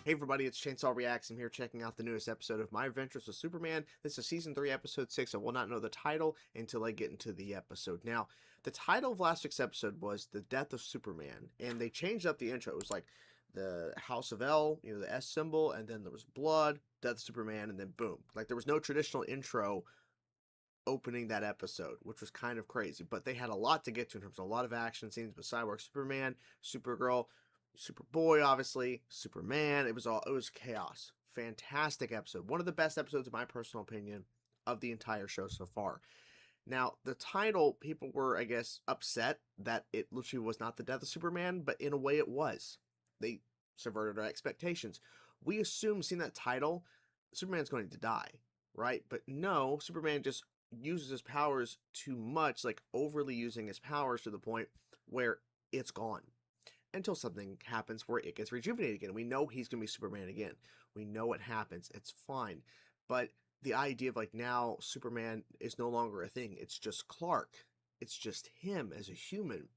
Hey everybody, it's Chainsaw Reacts. I'm here checking out the newest episode of My Adventures with Superman. This is Season 3, Episode 6. I will not know the title until I get into the episode. Now, the title of last week's episode was The Death of Superman, and they changed up the intro. It was like the House of L, the S symbol, and then there was blood, Death of Superman, and then boom. Like, there was no traditional intro opening that episode, which was kind of crazy. But they had a lot to get to in terms of a lot of action scenes with Cyborg Superman, Supergirl, Superboy, obviously, Superman. It was chaos. Fantastic episode. One of the best episodes, in my personal opinion, of the entire show so far. Now, the title, people were, I guess, upset that it literally was not the death of Superman, but in a way it was. They subverted our expectations. We assumed, seeing that title, Superman's going to die, right? But no, Superman just uses his powers too much, like overly using his powers to the point where it's gone. Until something happens where it gets rejuvenated again. We know he's going to be Superman again. We know it happens. It's fine. But the idea of like now Superman is no longer a thing. It's just Clark. It's just him as a human.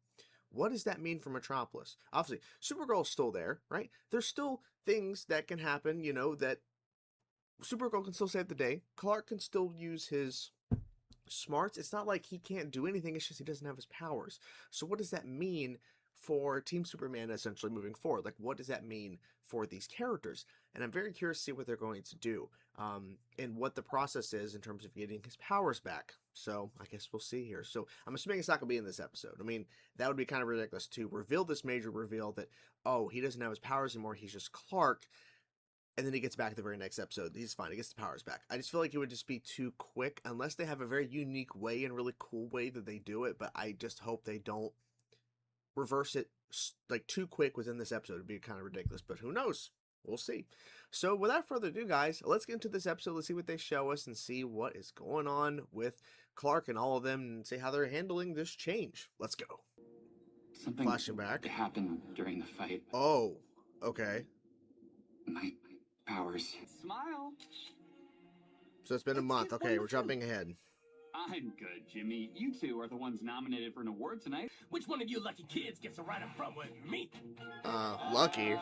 What does that mean for Metropolis? Obviously, Supergirl is still there, right? There's still things that can happen, that Supergirl can still save the day. Clark can still use his smarts. It's not like he can't do anything. It's just he doesn't have his powers. So what does that mean for Team Superman essentially moving forward? Like, what does that mean for these characters? And I'm very curious to see what they're going to do, and what the process is in terms of getting his powers back. So I guess we'll see here. So I'm assuming it's not going to be in this episode. I mean, that would be kind of ridiculous to reveal this major reveal that, oh, he doesn't have his powers anymore. He's just Clark. And then he gets back the very next episode. He's fine. He gets the powers back. I just feel like it would just be too quick unless they have a very unique way and really cool way that they do it. But I just hope they don't reverse it like too quick within this episode. It'd be kind of ridiculous, but who knows? We'll see. So without further ado, guys, let's get into this episode. Let's see what they show us and see what is going on with Clark and all of them and see how they're handling this change. Let's go. Something flashing back happened during the fight. Oh, okay. My powers. Smile. So it's been a month. Okay, we're jumping ahead. I'm good, Jimmy. You two are the ones nominated for an award tonight. Which one of you lucky kids gets to ride up front with me? Lucky.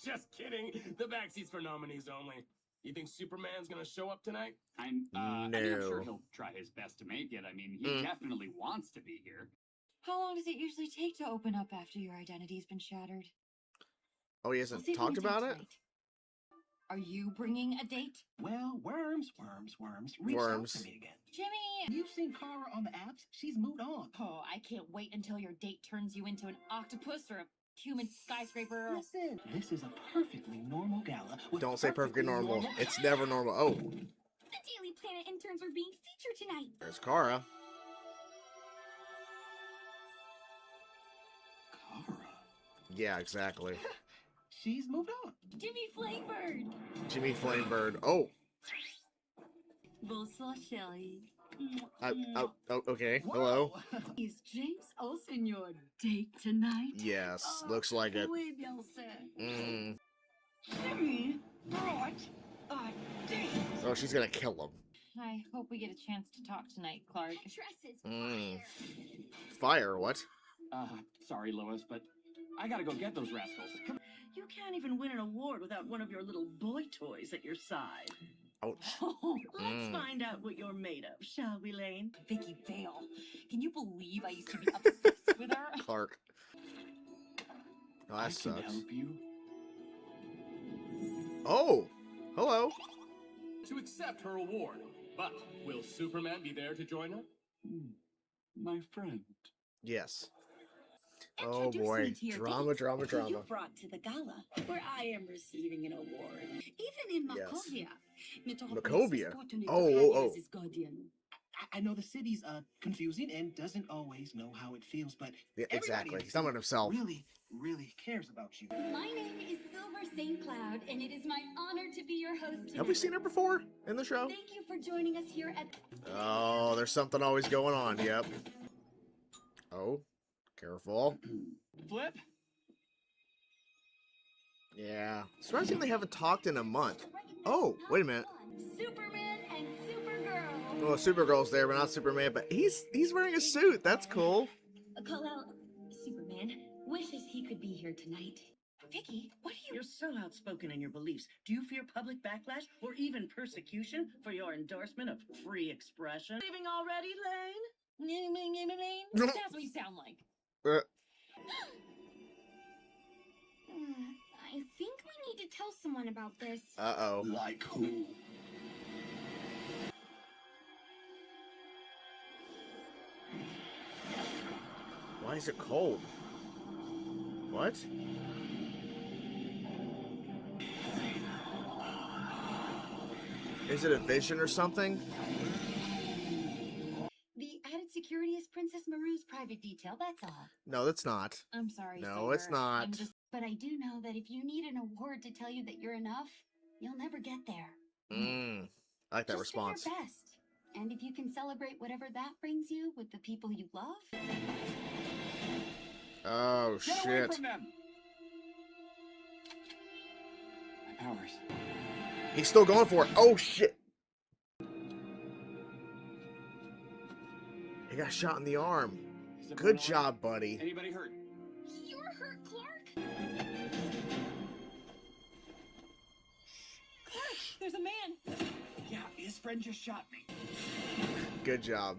Just kidding. The backseat's for nominees only. You think Superman's gonna show up tonight? I'm No. sure he'll try his best to make it. I mean, he definitely wants to be here. How long does it usually take to open up after your identity's been shattered? Oh, he We'll hasn't see if we talked can talk about it? tonight. Are you bringing a date? Well, worms. Reach out to me again. Jimmy! You've seen Kara on the apps. She's moved on. Oh, I can't wait until your date turns you into an octopus or a human skyscraper. Listen, this is a perfectly normal gala. With Don't say perfectly normal. It's never normal. Oh, The Daily Planet interns are being featured tonight. there's Kara. Kara. Yeah, exactly. She's moved on. Jimmy Flamebird. Jimmy Flamebird. Oh, Bonsoir, chérie. okay. Hello. Whoa. Is James Olsen your date tonight? Yes, looks like it. Oui, bien sûr. Jimmy brought a date. Oh, she's gonna kill him. I hope we get a chance to talk tonight, Clark. Dresses. Fire, what? Sorry, Lois, but I gotta go get those rascals. Come You can't even win an award without one of your little boy toys at your side. Ouch. Let's find out what you're made of, shall we, Lane? Vicky Vale. Can you believe I used to be obsessed with her? Clark. Oh, I that can sucks. help you. Oh, hello. To accept her award. But will Superman be there to join her? My friend. Yes. Oh boy. Introduce me to your Drama, date. drama, Who drama. you brought to the gala, where I am receiving an award. Even in Yes. Makovia. Metropolis Makovia? is fortunate Oh, to have oh, you oh. as his guardian. I know the city's confusing and doesn't always know how it feels, but Yeah, everybody exactly. in the He's talking about himself. really cares about you. My name is Silver St. Cloud, and it is my honor to be your host tonight. Have we seen her before in the show? Thank you for joining us here at... Oh, there's something always going on. Yep. Oh, careful. Flip. Yeah. Surprising they haven't talked in a month. Oh, wait a minute. Superman and Supergirl. Well, Supergirl's there, but not Superman. But he's wearing a suit. That's cool. Kal-El, Superman wishes he could be here tonight. Vicky, what are you? You're so outspoken in your beliefs. Do you fear public backlash or even persecution for your endorsement of free expression? Leaving already, Lane? That's what you sound like. I think we need to tell someone about this. Uh-oh. Like who? Why is it cold? What? Is it a vision or something? The added security is Princess Maru's private detail, that's all. No, that's not. I'm sorry, No, it's Saber. not. But I do know that if you need an award to tell you that you're enough, you'll never get there. I like that Just response. do your best. And if you can celebrate whatever that brings you with the people you love, Oh, Get away shit. from them! My powers. He's still going for it. Oh, shit. He got shot in the arm. Is it Good Bernard? job, buddy. Anybody hurt? You're hurt, Clark. Clark, there's a man. Yeah, his friend just shot me. Good job.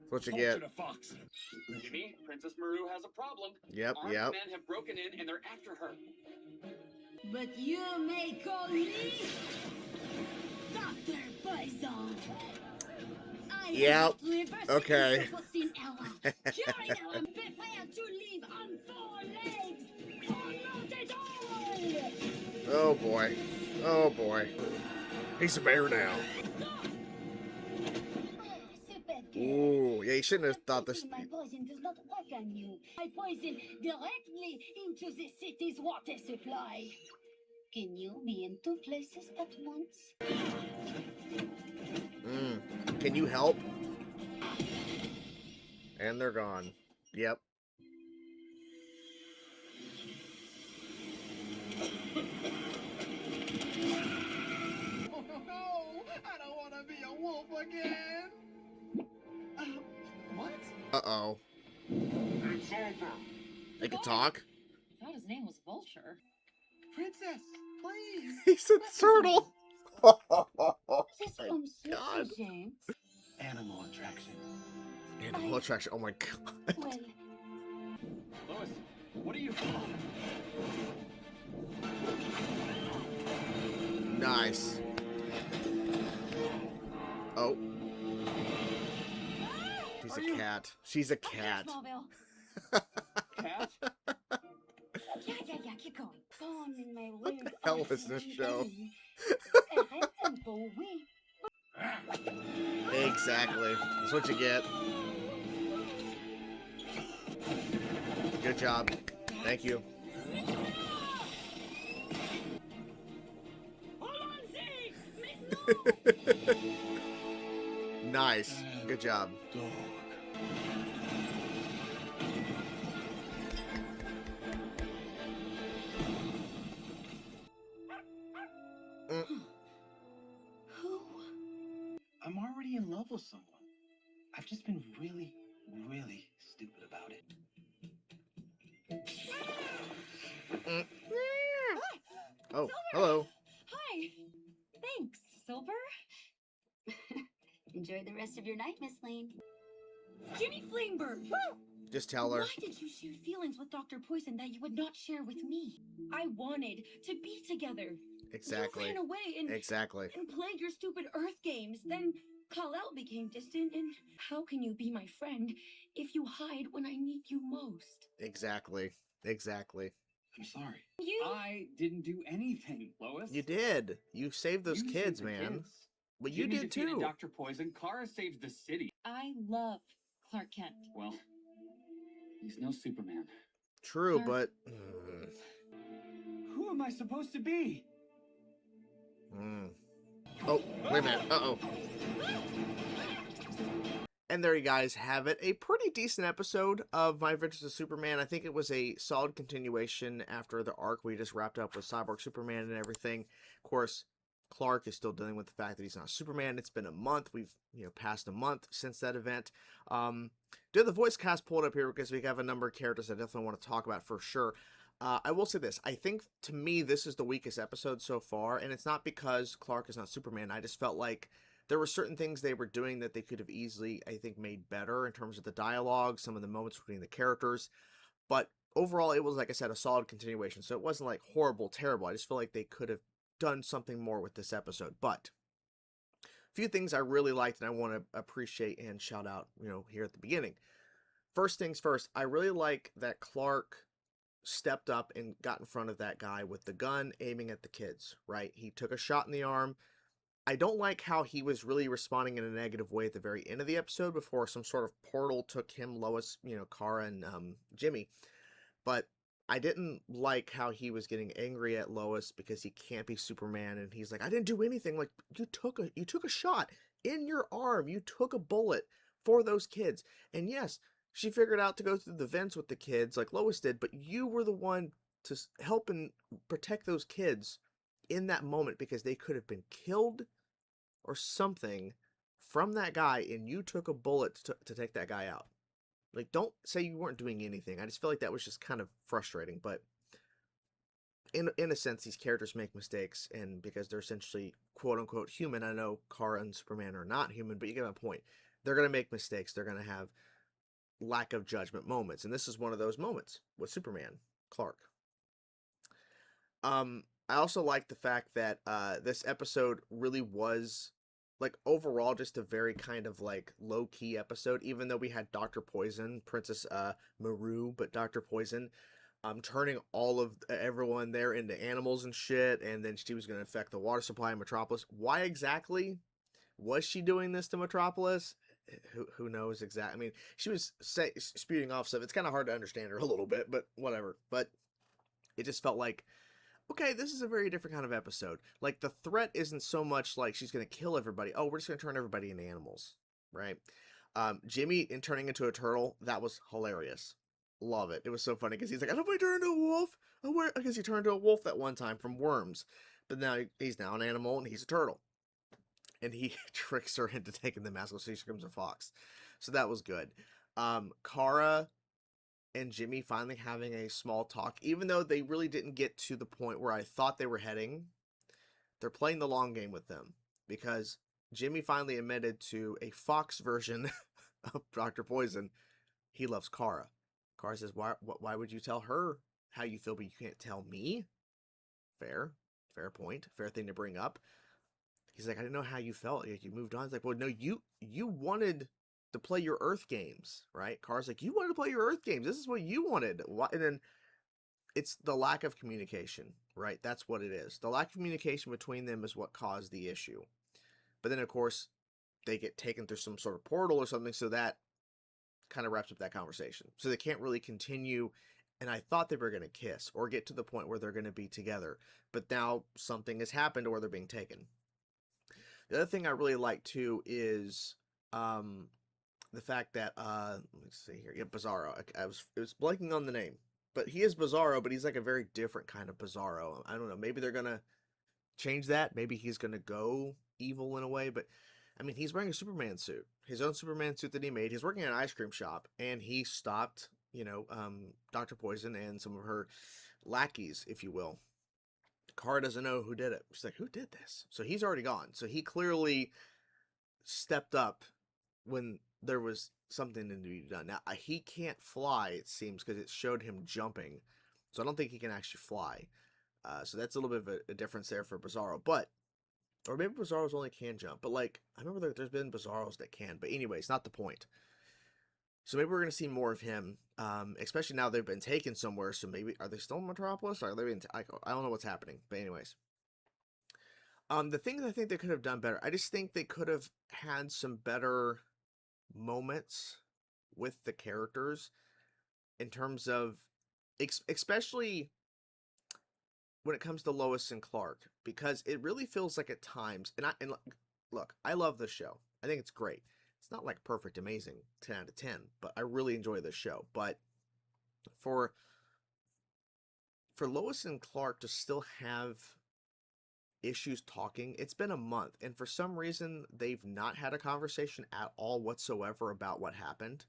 What you Told get? you to fox. Jimmy, Princess Maru has a problem. Yep, Armed yep. men have broken in and they're after her. But you may call me Dr. Poison. I Yep, am reversing okay. Supercine Ella. Curing Ella, prepare to live on 4 legs. Oh, not at all. Oh, boy. Oh, boy. He's a bear now. Super good. Ooh, yeah, you shouldn't have thought this. My poison does not work on you. I poison directly into the city's water supply. Can you be in 2 places at once? Can you help? And they're gone. Yep. Oh no! I don't want to be a wolf again. What? Uh-oh. It's over. They can talk. I thought his name was Vulture. Princess, please. He's a turtle. This from God. Susie James. Animal attraction. Animal attraction. Oh my god. Well, Lois, what are you... Nice. Oh. She's a cat. She's a cat. Smallville. Cat? yeah, keep going. Born in my what the hell is this show? Exactly. That's what you get. Good job. Thank you. Nice. Good job. Dog. Who? I'm already in love with someone. I've just been really, really stupid about it. Oh, hello. Hi. Thanks, Silver. Enjoy the rest of your night, Miss Lane. Jimmy Flingberg. Woo! Just tell her. Why did you share feelings with Dr. Poison that you would not share with me? I wanted to be together. Exactly. You ran away and Exactly. played your stupid Earth games. Then Kal-El became distant, and how can you be my friend if you hide when I need you most? Exactly. Exactly. I'm sorry. You I didn't do anything, Lois. You did. You saved those You kids, saved the man. kids. But you Jimmy did defeated too. Dr. Poison. Kara saved the city. I love Clark Kent. Well, he's no Superman. True, Clark. but. Who am I supposed to be? Oh, wait a minute. Uh-oh. And there you guys have it. A pretty decent episode of My Adventures of Superman. I think it was a solid continuation after the arc we just wrapped up with Cyborg Superman and everything. Of course, Clark is still dealing with the fact that he's not Superman. It's been a month. We've, passed a month since that event. Do the voice cast pulled up here because we have a number of characters I definitely want to talk about for sure. I will say this. I think, to me, this is the weakest episode so far, and it's not because Clark is not Superman. I just felt like there were certain things they were doing that they could have easily, I think, made better in terms of the dialogue, some of the moments between the characters. But overall, it was, like I said, a solid continuation. So it wasn't like horrible, terrible. I just feel like they could have done something more with this episode. But a few things I really liked and I want to appreciate and shout out, here at the beginning. First things first, I really like that Clark stepped up and got in front of that guy with the gun aiming at the kids, right? He took a shot in the arm. I don't like how he was really responding in a negative way at the very end of the episode before some sort of portal took him, Lois, Kara, and Jimmy. But I didn't like how he was getting angry at Lois because he can't be Superman, and he's like, I didn't do anything. Like, you took a shot in your arm. You took a bullet for those kids. And yes, she figured out to go through the vents with the kids like Lois did, but you were the one to help and protect those kids in that moment because they could have been killed or something from that guy, and you took a bullet to take that guy out. Like, don't say you weren't doing anything. I just feel like that was just kind of frustrating, but in a sense, these characters make mistakes, and because they're essentially quote-unquote human, I know Kara and Superman are not human, but you get my point. They're going to make mistakes. They're going to have lack of judgment moments, and this is one of those moments with Superman, Clark. I also like the fact that this episode really was, like, overall just a very kind of, like, low-key episode, even though we had Dr. Poison, Princess Maru, but Dr. Poison, turning all of everyone there into animals and shit, and then she was going to affect the water supply in Metropolis. Why exactly was she doing this to Metropolis? Who knows exactly? I mean, she was spewing off stuff. It's kind of hard to understand her a little bit, but whatever. But it just felt like, okay, this is a very different kind of episode. Like, the threat isn't so much like she's going to kill everybody. Oh, we're just going to turn everybody into animals, right? Jimmy turning into a turtle, that was hilarious. Love it. It was so funny because he's like, I don't want to turn into a wolf. I guess he turned into a wolf that one time from worms. But now he's now an animal and he's a turtle. And he tricks her into taking the mask, so she becomes a fox. So that was good. Kara and Jimmy finally having a small talk, even though they really didn't get to the point where I thought they were heading. They're playing the long game with them because Jimmy finally admitted to a fox version of Dr. Poison. He loves Kara. Kara says, why would you tell her how you feel, but you can't tell me? Fair point. Fair thing to bring up. He's like, I didn't know how you felt. You moved on. It's like, well, no, you wanted to play your Earth games, right? Kara's like, you wanted to play your Earth games. This is what you wanted. And then it's the lack of communication, right? That's what it is. The lack of communication between them is what caused the issue. But then, of course, they get taken through some sort of portal or something, so that kind of wraps up that conversation. So they can't really continue, and I thought they were going to kiss or get to the point where they're going to be together. But now something has happened or they're being taken. The other thing I really like, too, is the fact that, let's see here, yeah, Bizarro. It was blanking on the name. But he is Bizarro, but he's like a very different kind of Bizarro. I don't know, maybe they're going to change that. Maybe he's going to go evil in a way, but I mean, he's wearing a Superman suit, his own Superman suit that he made. He's working at an ice cream shop, and he stopped, Dr. Poison and some of her lackeys, if you will. Kara doesn't know who did it. She's like, who did this? So he's already gone. So he clearly stepped up when there was something to be done. Now, he can't fly, it seems, because it showed him jumping. So I don't think he can actually fly. So that's a little bit of a difference there for Bizarro. But, or maybe Bizarros only can jump. But, like, I remember there's been Bizarros that can. But anyways, not the point. So maybe we're going to see more of him, especially now they've been taken somewhere. So maybe, are they still in Metropolis? Or are they being, I don't know what's happening. But anyways. The things I think they could have done better, I just think they could have had some better moments with the characters in terms of, especially when it comes to Lois and Clark, because it really feels like at times, and look, I love this show. I think it's great. It's not like perfect, amazing, 10 out of 10, but I really enjoy this show. But for Lois and Clark to still have issues talking, it's been a month, and for some reason they've not had a conversation at all whatsoever about what happened,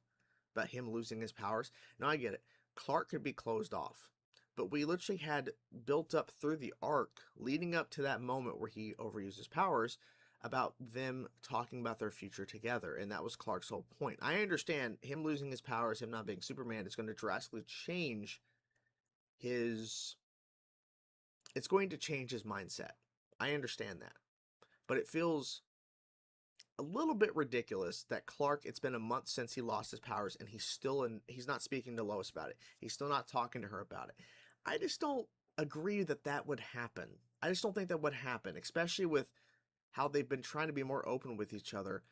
about him losing his powers. Now I get it, Clark could be closed off, but we literally had built up through the arc leading up to that moment where he overused his powers about them talking about their future together, and that was Clark's whole point. I understand him losing his powers, him not being Superman, is going to drastically change his... It's going to change his mindset. I understand that. But it feels a little bit ridiculous that Clark, it's been a month since he lost his powers, and he's not speaking to Lois about it. He's still not talking to her about it. I just don't agree that that would happen. I just don't think that would happen, especially with how they've been trying to be more open with each other,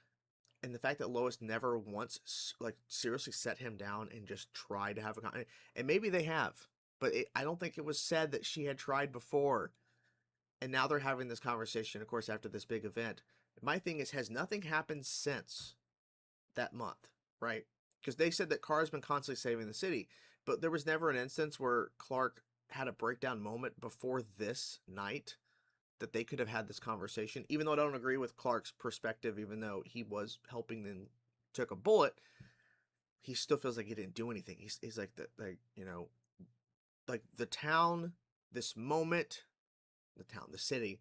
and the fact that Lois never once, like, seriously set him down and just tried to have a conversation. And maybe they have, but I don't think it was said that she had tried before. And now they're having this conversation, of course, after this big event. My thing is, has nothing happened since that month, right? Because they said that Kara's been constantly saving the city, but there was never an instance where Clark had a breakdown moment before this night that they could have had this conversation. Even though I don't agree with Clark's perspective, even though he was helping and took a bullet, he still feels like he didn't do anything. He's like, like the town, this moment, the city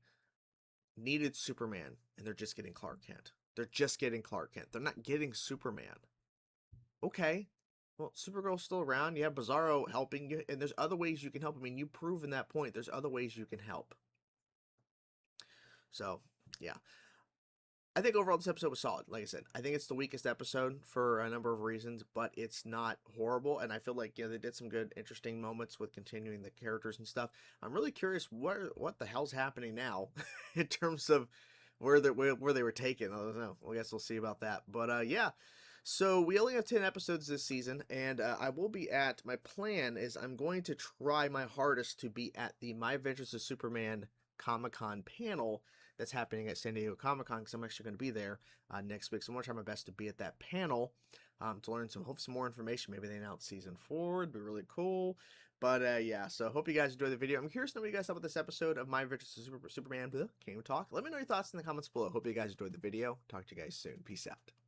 needed Superman, and they're just getting Clark Kent. They're just getting Clark Kent. They're not getting Superman. Okay. Well, Supergirl's still around. You have Bizarro helping you, and there's other ways you can help. I mean, you've proven that point. There's other ways you can help. So, yeah. I think overall this episode was solid. Like I said, I think it's the weakest episode for a number of reasons, but it's not horrible. And I feel like, they did some good, interesting moments with continuing the characters and stuff. I'm really curious what the hell's happening now in terms of where they were taken. I don't know. Well, I guess we'll see about that. But yeah. So we only have 10 episodes this season, and I will be at, my plan is I'm going to try my hardest to be at the My Adventures of Superman Comic-Con panel that's happening at San Diego Comic-Con, because I'm actually going to be there next week. So I'm going to try my best to be at that panel to learn some more information. Maybe they announce season 4. It'd be really cool. But yeah, so hope you guys enjoy the video. I'm curious to know what you guys thought about this episode of My Adventures of Superman Kingdom Talk. Let me know your thoughts in the comments below. Hope you guys enjoyed the video. Talk to you guys soon. Peace out.